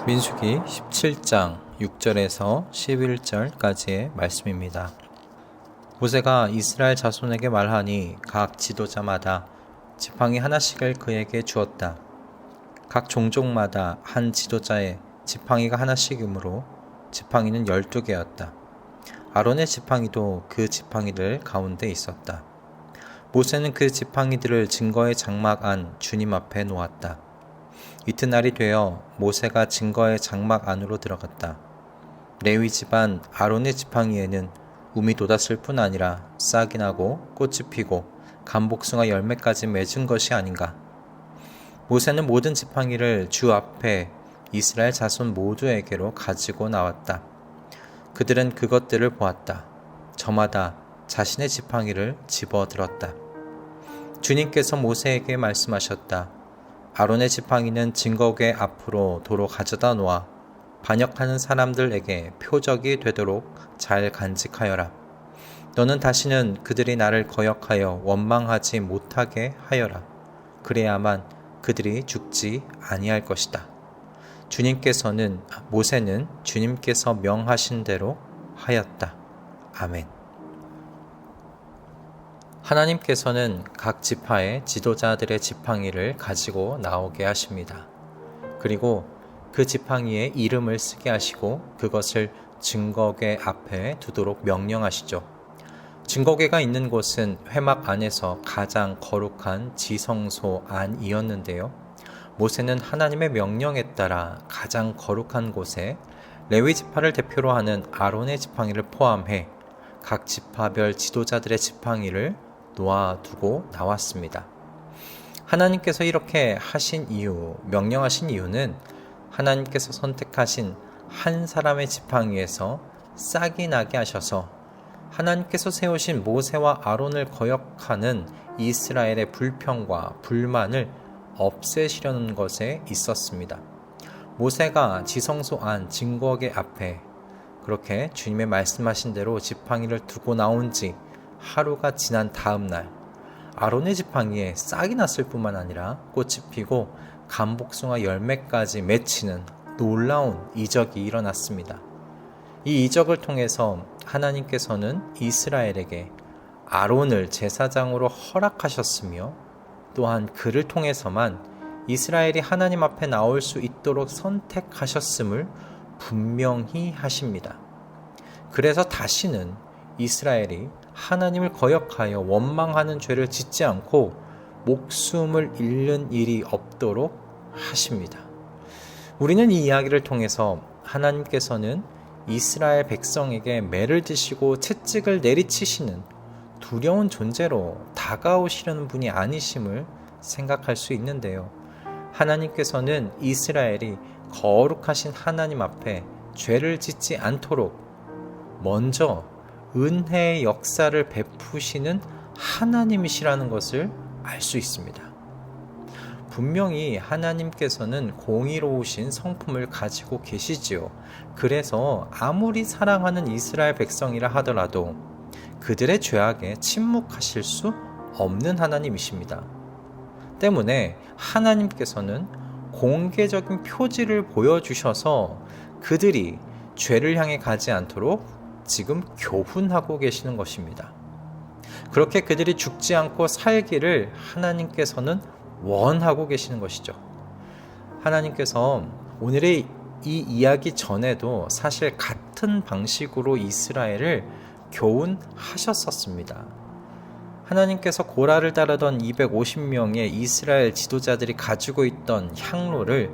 민수기 17장 6절에서 11절까지의 말씀입니다. 모세가 이스라엘 자손에게 말하니 각 지도자마다 지팡이 하나씩을 그에게 주었다. 각 종족마다 한 지도자의 지팡이가 하나씩이므로 지팡이는 12개였다. 아론의 지팡이도 그 지팡이들 가운데 있었다. 모세는 그 지팡이들을 증거의 장막 안 주님 앞에 놓았다. 이튿날이 되어 모세가 증거의 장막 안으로 들어갔다. 레위 집안 아론의 지팡이에는 움이 돋았을 뿐 아니라 싹이 나고 꽃이 피고 감복숭아 열매까지 맺은 것이 아닌가. 모세는 모든 지팡이를 주 앞에 이스라엘 자손 모두에게로 가지고 나왔다. 그들은 그것들을 보았다. 저마다 자신의 지팡이를 집어들었다. 주님께서 모세에게 말씀하셨다. 아론의 지팡이는 증거궤 앞으로 도로 가져다 놓아 반역하는 사람들에게 표적이 되도록 잘 간직하여라. 너는 다시는 그들이 나를 거역하여 원망하지 못하게 하여라. 그래야만 그들이 죽지 아니할 것이다. 모세는 주님께서 명하신 대로 하였다. 아멘. 하나님께서는 각 지파의 지도자들의 지팡이를 가지고 나오게 하십니다. 그리고 그 지팡이에 이름을 쓰게 하시고 그것을 증거궤 앞에 두도록 명령하시죠. 증거궤가 있는 곳은 회막 안에서 가장 거룩한 지성소 안이었는데요. 모세는 하나님의 명령에 따라 가장 거룩한 곳에 레위 지파를 대표로 하는 아론의 지팡이를 포함해 각 지파별 지도자들의 지팡이를 놓아두고 나왔습니다. 하나님께서 이렇게 명령하신 이유는 하나님께서 선택하신 한 사람의 지팡이에서 싹이 나게 하셔서 하나님께서 세우신 모세와 아론을 거역하는 이스라엘의 불평과 불만을 없애시려는 것에 있었습니다. 모세가 지성소 안 증거궤 앞에 그렇게 주님의 말씀하신 대로 지팡이를 두고 나온 지 하루가 지난 다음 날 아론의 지팡이에 싹이 났을 뿐만 아니라 꽃이 피고 감복숭아 열매까지 맺히는 놀라운 이적이 일어났습니다. 이 이적을 통해서 하나님께서는 이스라엘에게 아론을 제사장으로 허락하셨으며 또한 그를 통해서만 이스라엘이 하나님 앞에 나올 수 있도록 선택하셨음을 분명히 하십니다. 그래서 다시는 이스라엘이 하나님을 거역하여 원망하는 죄를 짓지 않고 목숨을 잃는 일이 없도록 하십니다. 우리는 이 이야기를 통해서 하나님께서는 이스라엘 백성에게 매를 드시고 채찍을 내리치시는 두려운 존재로 다가오시려는 분이 아니심을 생각할 수 있는데요. 하나님께서는 이스라엘이 거룩하신 하나님 앞에 죄를 짓지 않도록 먼저 은혜의 역사를 베푸시는 하나님이시라는 것을 알 수 있습니다. 분명히 하나님께서는 공의로우신 성품을 가지고 계시지요. 그래서 아무리 사랑하는 이스라엘 백성이라 하더라도 그들의 죄악에 침묵하실 수 없는 하나님이십니다. 때문에 하나님께서는 공개적인 표지를 보여주셔서 그들이 죄를 향해 가지 않도록 지금 교훈하고 계시는 것입니다. 그렇게 그들이 죽지 않고 살기를 하나님께서는 원하고 계시는 것이죠. 하나님께서 오늘의 이 이야기 전에도 사실 같은 방식으로 이스라엘을 교훈하셨었습니다. 하나님께서 고라를 따르던 250명의 이스라엘 지도자들이 가지고 있던 향로를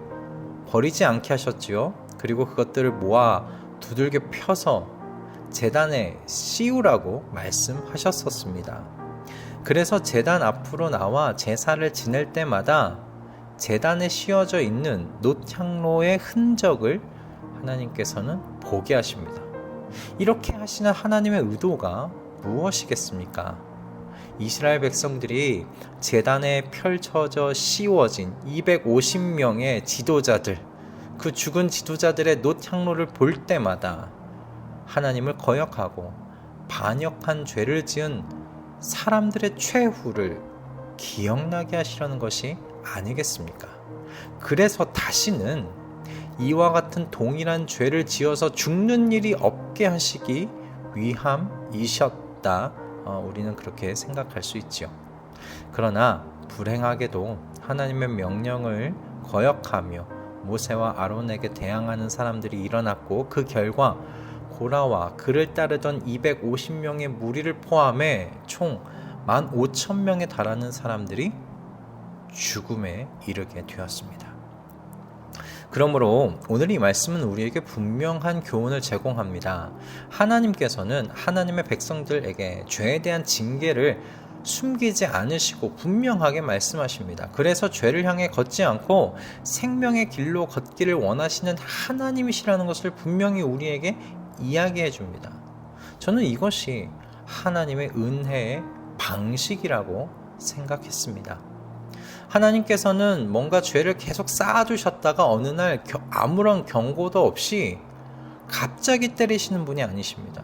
버리지 않게 하셨지요. 그리고 그것들을 모아 두들겨 펴서 제단에 씌우라고 말씀하셨었습니다. 그래서 제단 앞으로 나와 제사를 지낼 때마다 제단에 씌워져 있는 놋향로의 흔적을 하나님께서는 보게 하십니다. 이렇게 하시는 하나님의 의도가 무엇이겠습니까? 이스라엘 백성들이 제단에 펼쳐져 씌워진 250명의 지도자들, 그 죽은 지도자들의 놋향로를 볼 때마다 하나님을 거역하고 반역한 죄를 지은 사람들의 최후를 기억나게 하시려는 것이 아니겠습니까? 그래서 다시는 이와 같은 동일한 죄를 지어서 죽는 일이 없게 하시기 위함이셨다. 우리는 그렇게 생각할 수 있지요. 그러나 불행하게도 하나님의 명령을 거역하며 모세와 아론에게 대항하는 사람들이 일어났고, 그 결과 고라와 그를 따르던 250명의 무리를 포함해 총 15,000명에 달하는 사람들이 죽음에 이르게 되었습니다. 그러므로 오늘 이 말씀은 우리에게 분명한 교훈을 제공합니다. 하나님께서는 하나님의 백성들에게 죄에 대한 징계를 숨기지 않으시고 분명하게 말씀하십니다. 그래서 죄를 향해 걷지 않고 생명의 길로 걷기를 원하시는 하나님이시라는 것을 분명히 우리에게 이야기해 줍니다. 저는 이것이 하나님의 은혜의 방식이라고 생각했습니다. 하나님께서는 뭔가 죄를 계속 쌓아두셨다가 어느 날 아무런 경고도 없이 갑자기 때리시는 분이 아니십니다.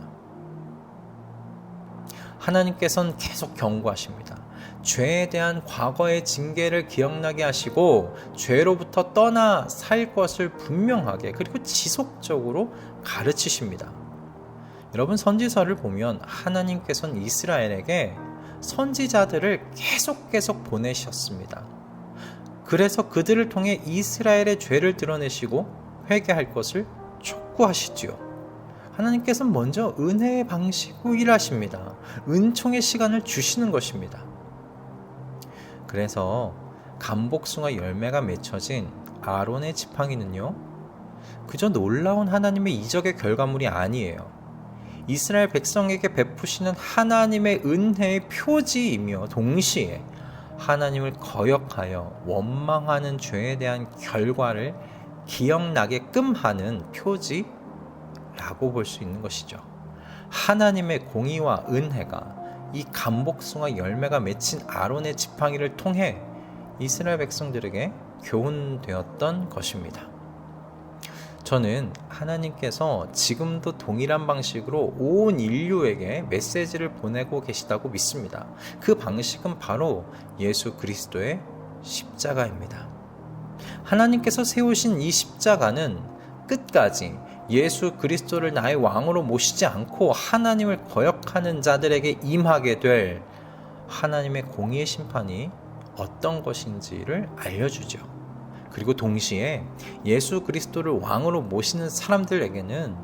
하나님께서는 계속 경고하십니다. 죄에 대한 과거의 징계를 기억나게 하시고 죄로부터 떠나 살 것을 분명하게 그리고 지속적으로 가르치십니다. 여러분, 선지서를 보면 하나님께서는 이스라엘에게 선지자들을 계속 보내셨습니다. 그래서 그들을 통해 이스라엘의 죄를 드러내시고 회개할 것을 촉구하시지요. 하나님께서는 먼저 은혜의 방식으로 일하십니다. 은총의 시간을 주시는 것입니다. 그래서 감복숭아 열매가 맺혀진 아론의 지팡이는요, 그저 놀라운 하나님의 이적의 결과물이 아니에요. 이스라엘 백성에게 베푸시는 하나님의 은혜의 표지이며 동시에 하나님을 거역하여 원망하는 죄에 대한 결과를 기억나게끔 하는 표지라고 볼 수 있는 것이죠. 하나님의 공의와 은혜가 이 감복숭아 열매가 맺힌 아론의 지팡이를 통해 이스라엘 백성들에게 교훈되었던 것입니다. 저는 하나님께서 지금도 동일한 방식으로 온 인류에게 메시지를 보내고 계시다고 믿습니다. 그 방식은 바로 예수 그리스도의 십자가입니다. 하나님께서 세우신 이 십자가는 끝까지 예수 그리스도를 나의 왕으로 모시지 않고 하나님을 거역하는 자들에게 임하게 될 하나님의 공의의 심판이 어떤 것인지를 알려주죠. 그리고 동시에 예수 그리스도를 왕으로 모시는 사람들에게는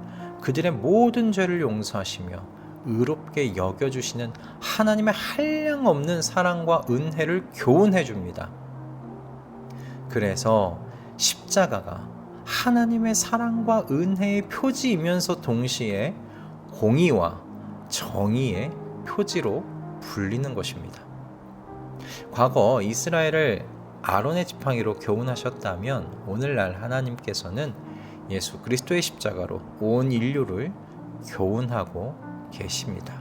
그들의 모든 죄를 용서하시며 의롭게 여겨주시는 하나님의 한량없는 사랑과 은혜를 교훈해 줍니다. 그래서 십자가가 하나님의 사랑과 은혜의 표지이면서 동시에 공의와 정의의 표지로 불리는 것입니다. 과거 이스라엘을 아론의 지팡이로 교훈하셨다면 오늘날 하나님께서는 예수 그리스도의 십자가로 온 인류를 교훈하고 계십니다.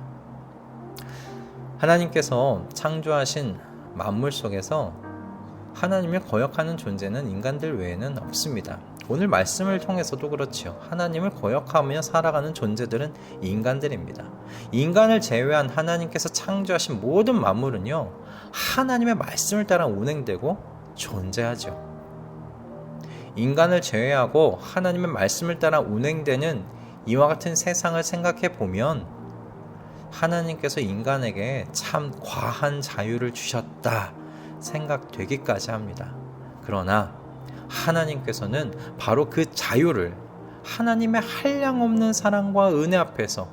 하나님께서 창조하신 만물 속에서 하나님을 거역하는 존재는 인간들 외에는 없습니다. 오늘 말씀을 통해서도 그렇죠. 하나님을 거역하며 살아가는 존재들은 인간들입니다. 인간을 제외한 하나님께서 창조하신 모든 만물은요, 하나님의 말씀을 따라 운행되고 존재하죠. 인간을 제외하고 하나님의 말씀을 따라 운행되는 이와 같은 세상을 생각해 보면 하나님께서 인간에게 참 과한 자유를 주셨다 생각되기까지 합니다. 그러나 하나님께서는 바로 그 자유를 하나님의 한량없는 사랑과 은혜 앞에서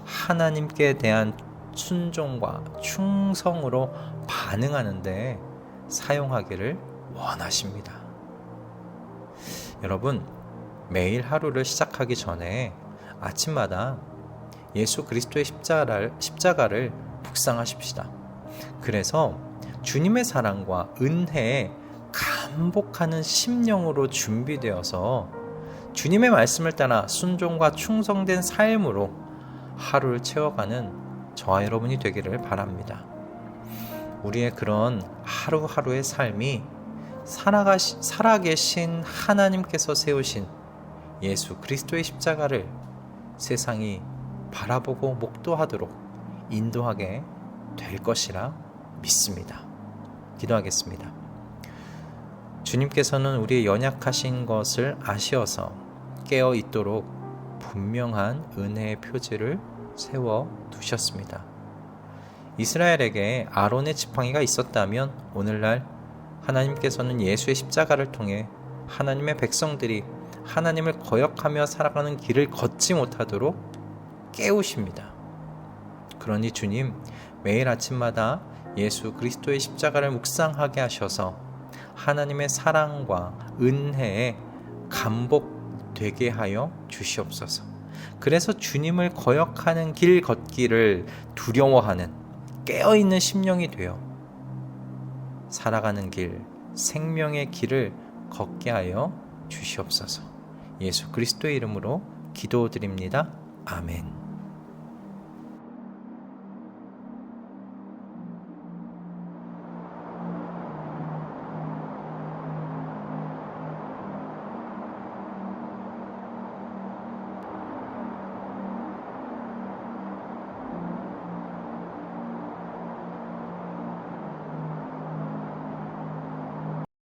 하나님께 대한 순종과 충성으로 반응하는데 사용하기를 원하십니다. 여러분, 매일 하루를 시작하기 전에 아침마다 예수 그리스도의 십자가를 묵상하십시다. 그래서 주님의 사랑과 은혜에 감복하는 심령으로 준비되어서 주님의 말씀을 따라 순종과 충성된 삶으로 하루를 채워가는 저와 여러분이 되기를 바랍니다. 우리의 그런 하루하루의 삶이 살아계신 하나님께서 세우신 예수 그리스도의 십자가를 세상이 바라보고 목도하도록 인도하게 될 것이라 믿습니다. 기도하겠습니다. 주님께서는 우리의 연약하신 것을 아시어서 깨어 있도록 분명한 은혜의 표지를 세워 두셨습니다. 이스라엘에게 아론의 지팡이가 있었다면 오늘날 하나님께서는 예수의 십자가를 통해 하나님의 백성들이 하나님을 거역하며 살아가는 길을 걷지 못하도록 깨우십니다. 그러니 주님, 매일 아침마다 예수 그리스도의 십자가를 묵상하게 하셔서 하나님의 사랑과 은혜에 감복되게 하여 주시옵소서. 그래서 주님을 거역하는 길 걷기를 두려워하는 깨어있는 심령이 되어 살아가는 길, 생명의 길을 걷게 하여 주시옵소서. 예수 그리스도의 이름으로 기도드립니다. 아멘.